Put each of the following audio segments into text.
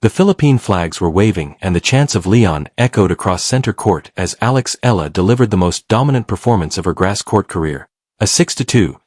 The Philippine flags were waving and the chants of Leon echoed across center court as Eala delivered the most dominant performance of her grass court career. A 6-2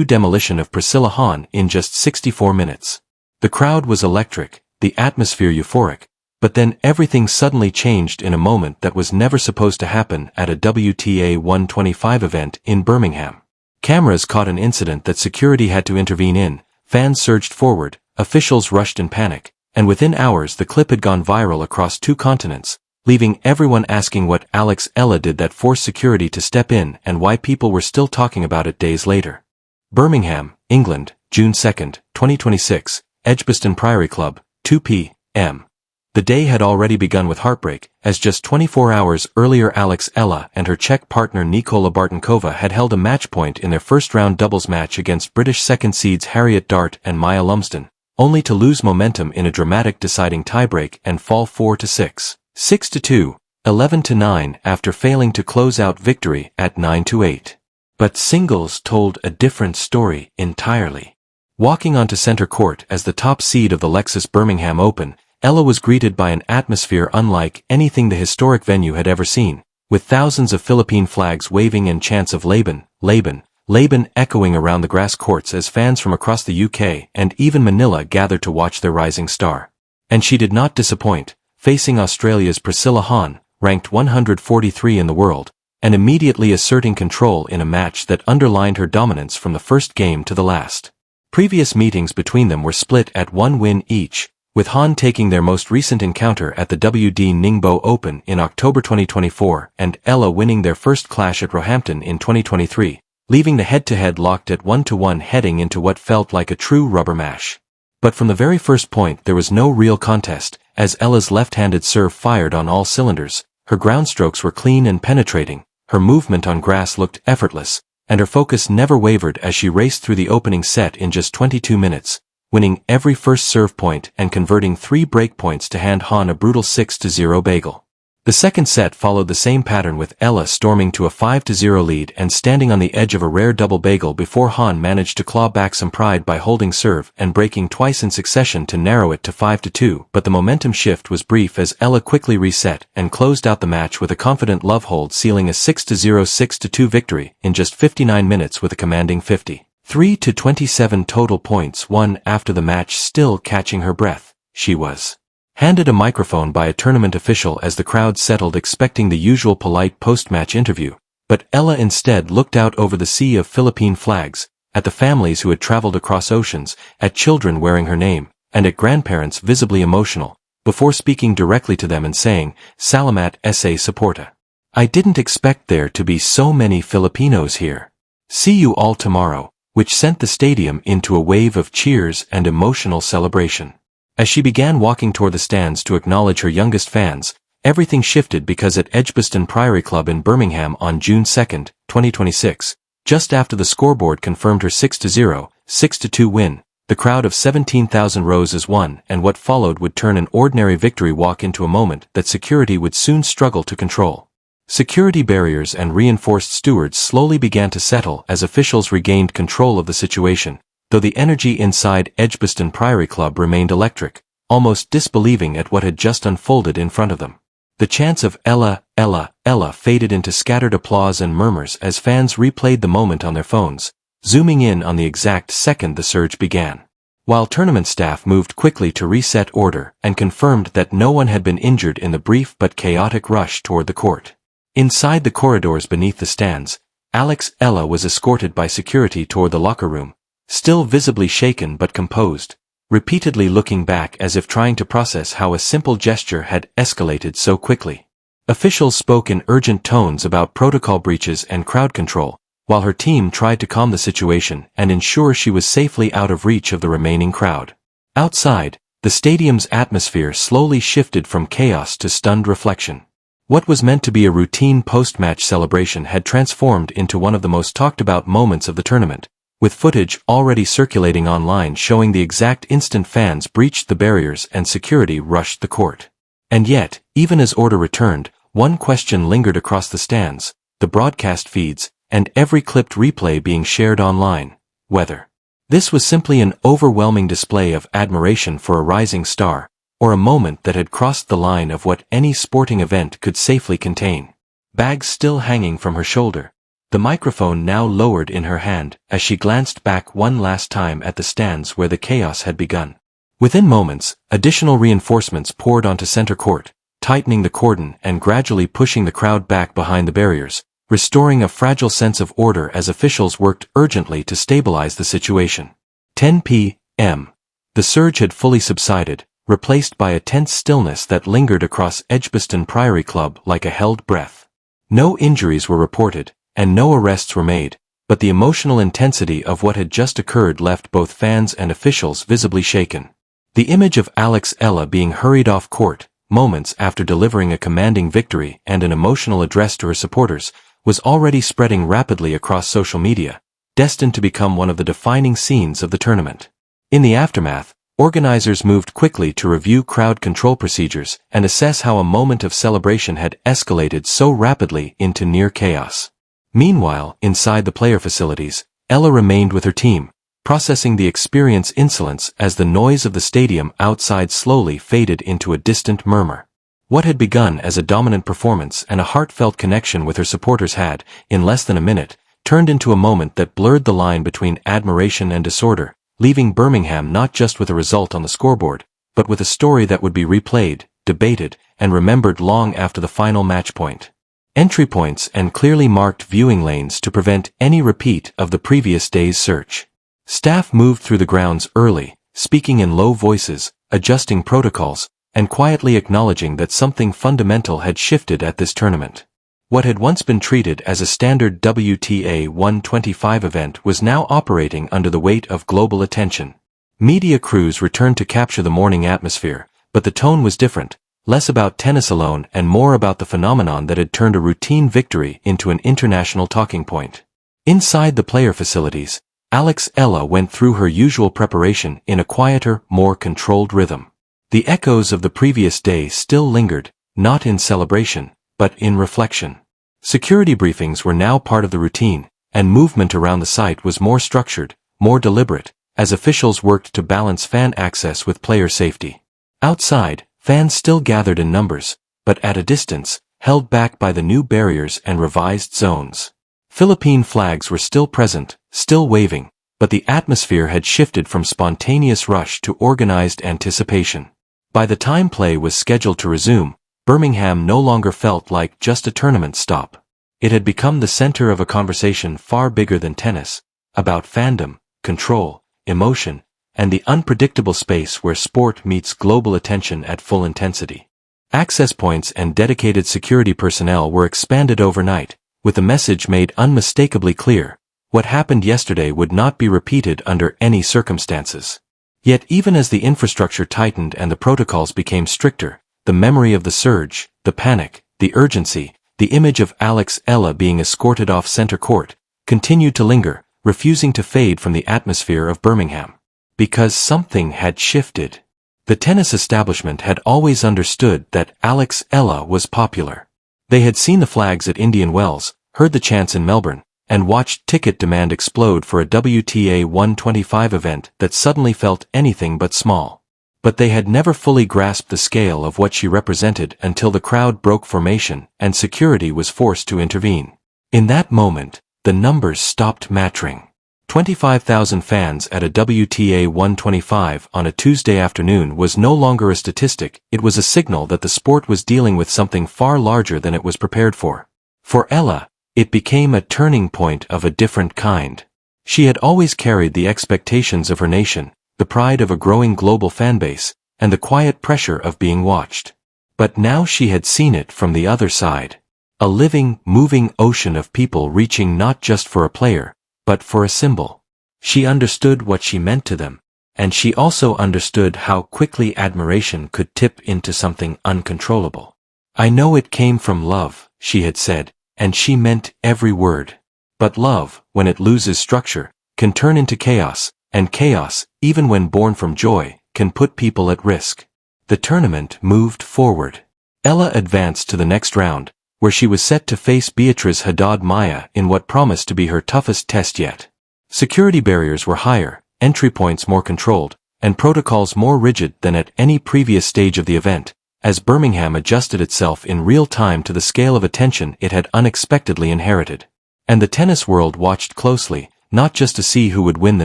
demolition of Priscilla Hahn in just 64 minutes. The crowd was electric, the atmosphere euphoric, but then everything suddenly changed in a moment that was never supposed to happen at a WTA 125 event in Birmingham. Cameras caught an incident that security had to intervene in, fans surged forward, officials rushed in panic, and within hours the clip had gone viral across 2 continents, leaving everyone asking what Eala did that forced security to step in and why people were still talking about it days later. Birmingham, England, June 2, 2026, Edgbaston Priory Club, 2 p.m. The day had already begun with heartbreak, as just 24 hours earlier Eala and her Czech partner Nikola Bartonkova had held a match point in their first-round doubles match against British second seeds Harriet Dart and Maya Lumsden, only to lose momentum in a dramatic deciding tiebreak and fall 4-6, 6-2, 11-9 after failing to close out victory at 9-8. But singles told a different story entirely. Walking onto center court as the top seed of the Lexus Birmingham Open, Eala was greeted by an atmosphere unlike anything the historic venue had ever seen, with thousands of Philippine flags waving and chants of Laban, Laban, Laban echoing around the grass courts as fans from across the UK and even Manila gathered to watch their rising star. And she did not disappoint, facing Australia's Priscilla Hahn, ranked 143 in the world, and immediately asserting control in a match that underlined her dominance from the first game to the last. Previous meetings between them were split at 1 win each, with Hahn taking their most recent encounter at the WTA Open in October 2024 and Eala winning their first clash at Roehampton in 2023. Leaving the head-to-head locked at 1-1 heading into what felt like a true rubber match. But from the very first point there was no real contest, as Eala's left-handed serve fired on all cylinders, her ground strokes were clean and penetrating, her movement on grass looked effortless, and her focus never wavered as she raced through the opening set in just 22 minutes, winning every first serve point and converting 3 break points to hand Hahn a brutal 6-0 bagel. The second set followed the same pattern with Eala storming to a 5-0 lead and standing on the edge of a rare double bagel before Hahn managed to claw back some pride by holding serve and breaking twice in succession to narrow it to 5-2, but the momentum shift was brief as Eala quickly reset and closed out the match with a confident love hold, sealing a 6-0 6-2 victory in just 59 minutes with a commanding 53-27 total points won. After the match, still catching her breath, she was handed a microphone by a tournament official as the crowd settled, expecting the usual polite post-match interview, but Eala instead looked out over the sea of Philippine flags, at the families who had traveled across oceans, at children wearing her name, and at grandparents visibly emotional, before speaking directly to them and saying, "Salamat sa suporta. I didn't expect there to be so many Filipinos here. See you all tomorrow," which sent the stadium into a wave of cheers and emotional celebration. As she began walking toward the stands to acknowledge her youngest fans, everything shifted because at Edgbaston Priory Club in Birmingham on June 2, 2026, just after the scoreboard confirmed her 6-0, 6-2 win, the crowd of 17,000 rose as one, and what followed would turn an ordinary victory walk into a moment that security would soon struggle to control. Security barriers and reinforced stewards slowly began to settle as officials regained control of the situation, though the energy inside Edgbaston Priory Club remained electric, almost disbelieving at what had just unfolded in front of them. The chants of "Eala, Eala, Eala" faded into scattered applause and murmurs as fans replayed the moment on their phones, zooming in on the exact second the surge began. While tournament staff moved quickly to reset order and confirmed that no one had been injured in the brief but chaotic rush toward the court. Inside the corridors beneath the stands, Eala was escorted by security toward the locker room, still visibly shaken but composed, repeatedly looking back as if trying to process how a simple gesture had escalated so quickly. Officials spoke in urgent tones about protocol breaches and crowd control, while her team tried to calm the situation and ensure she was safely out of reach of the remaining crowd. Outside, the stadium's atmosphere slowly shifted from chaos to stunned reflection. What was meant to be a routine post-match celebration had transformed into one of the most talked-about moments of the tournament, with footage already circulating online showing the exact instant fans breached the barriers and security rushed the court. And yet, even as order returned, one question lingered across the stands, the broadcast feeds, and every clipped replay being shared online: whether this was simply an overwhelming display of admiration for a rising star, or a moment that had crossed the line of what any sporting event could safely contain. Bags still hanging from her shoulder, the microphone now lowered in her hand as she glanced back one last time at the stands where the chaos had begun. Within moments, additional reinforcements poured onto center court, tightening the cordon and gradually pushing the crowd back behind the barriers, restoring a fragile sense of order as officials worked urgently to stabilize the situation. 10 p.m. The surge had fully subsided, replaced by a tense stillness that lingered across Edgbaston Priory Club like a held breath. No injuries were reported, and no arrests were made, but the emotional intensity of what had just occurred left both fans and officials visibly shaken. The image of Eala being hurried off court, moments after delivering a commanding victory and an emotional address to her supporters, was already spreading rapidly across social media, destined to become one of the defining scenes of the tournament. In the aftermath, organizers moved quickly to review crowd control procedures and assess how a moment of celebration had escalated so rapidly into near chaos. Meanwhile, inside the player facilities, Eala remained with her team, processing the experience's insolence as the noise of the stadium outside slowly faded into a distant murmur. What had begun as a dominant performance and a heartfelt connection with her supporters had, in less than a minute, turned into a moment that blurred the line between admiration and disorder, leaving Birmingham not just with a result on the scoreboard, but with a story that would be replayed, debated, and remembered long after the final match point. Entry points and clearly marked viewing lanes to prevent any repeat of the previous day's search. Staff moved through the grounds early, speaking in low voices, adjusting protocols, and quietly acknowledging that something fundamental had shifted at this tournament. What had once been treated as a standard WTA 125 event was now operating under the weight of global attention. Media crews returned to capture the morning atmosphere, but the tone was different, less about tennis alone and more about the phenomenon that had turned a routine victory into an international talking point. Inside the player facilities, Eala went through her usual preparation in a quieter, more controlled rhythm. The echoes of the previous day still lingered, not in celebration, but in reflection. Security briefings were now part of the routine, and movement around the site was more structured, more deliberate, as officials worked to balance fan access with player safety. Outside, fans still gathered in numbers, but at a distance, held back by the new barriers and revised zones. Philippine flags were still present, still waving, but the atmosphere had shifted from spontaneous rush to organized anticipation. By the time play was scheduled to resume, Birmingham no longer felt like just a tournament stop. It had become the center of a conversation far bigger than tennis, about fandom, control, emotion, and the unpredictable space where sport meets global attention at full intensity. Access points and dedicated security personnel were expanded overnight, with the message made unmistakably clear: what happened yesterday would not be repeated under any circumstances. Yet even as the infrastructure tightened and the protocols became stricter, the memory of the surge, the panic, the urgency, the image of Eala being escorted off center court, continued to linger, refusing to fade from the atmosphere of Birmingham. Because something had shifted. The tennis establishment had always understood that Eala was popular. They had seen the flags at Indian Wells, heard the chants in Melbourne, and watched ticket demand explode for a WTA 125 event that suddenly felt anything but small. But they had never fully grasped the scale of what she represented until the crowd broke formation and security was forced to intervene. In that moment, the numbers stopped mattering. 25,000 fans at a WTA 125 on a Tuesday afternoon was no longer a statistic, it was a signal that the sport was dealing with something far larger than it was prepared for. For Eala, it became a turning point of a different kind. She had always carried the expectations of her nation, the pride of a growing global fanbase, and the quiet pressure of being watched. But now she had seen it from the other side. A living, moving ocean of people reaching not just for a player, but for a symbol. She understood what she meant to them, and she also understood how quickly admiration could tip into something uncontrollable. "I know it came from love," she had said, and she meant every word. But love, when it loses structure, can turn into chaos, and chaos, even when born from joy, can put people at risk. The tournament moved forward. Eala advanced to the next round, where she was set to face Beatriz Haddad Maia in what promised to be her toughest test yet. Security barriers were higher, entry points more controlled, and protocols more rigid than at any previous stage of the event, as Birmingham adjusted itself in real time to the scale of attention it had unexpectedly inherited. And the tennis world watched closely, not just to see who would win the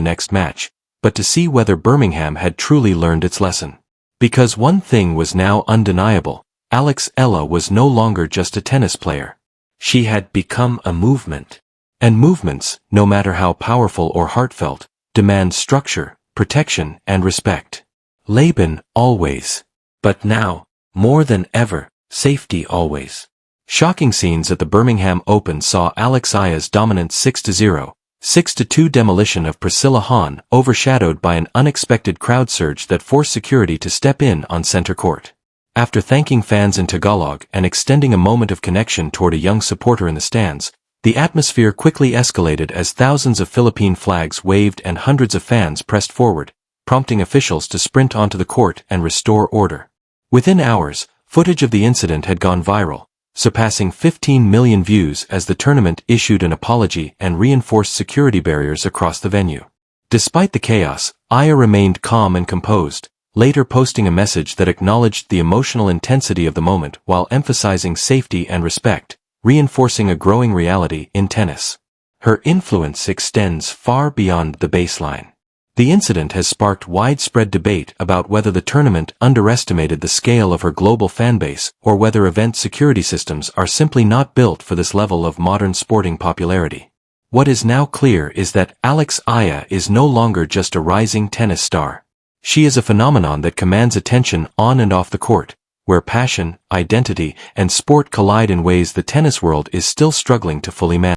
next match, but to see whether Birmingham had truly learned its lesson. Because one thing was now undeniable: Eala was no longer just a tennis player. She had become a movement. And movements, no matter how powerful or heartfelt, demand structure, protection, and respect. Laban, always. But now, more than ever, safety always. Shocking scenes at the Birmingham Open saw Eala's dominant 6-0, 6-2 demolition of Priscilla Hahn overshadowed by an unexpected crowd surge that forced security to step in on center court. After thanking fans in Tagalog and extending a moment of connection toward a young supporter in the stands, the atmosphere quickly escalated as thousands of Philippine flags waved and hundreds of fans pressed forward, prompting officials to sprint onto the court and restore order. Within hours, footage of the incident had gone viral, surpassing 15 million views as the tournament issued an apology and reinforced security barriers across the venue. Despite the chaos, Eala remained calm and composed, later posting a message that acknowledged the emotional intensity of the moment while emphasizing safety and respect, reinforcing a growing reality in tennis. Her influence extends far beyond the baseline. The incident has sparked widespread debate about whether the tournament underestimated the scale of her global fanbase or whether event security systems are simply not built for this level of modern sporting popularity. What is now clear is that Eala is no longer just a rising tennis star. She is a phenomenon that commands attention on and off the court, where passion, identity, and sport collide in ways the tennis world is still struggling to fully manage.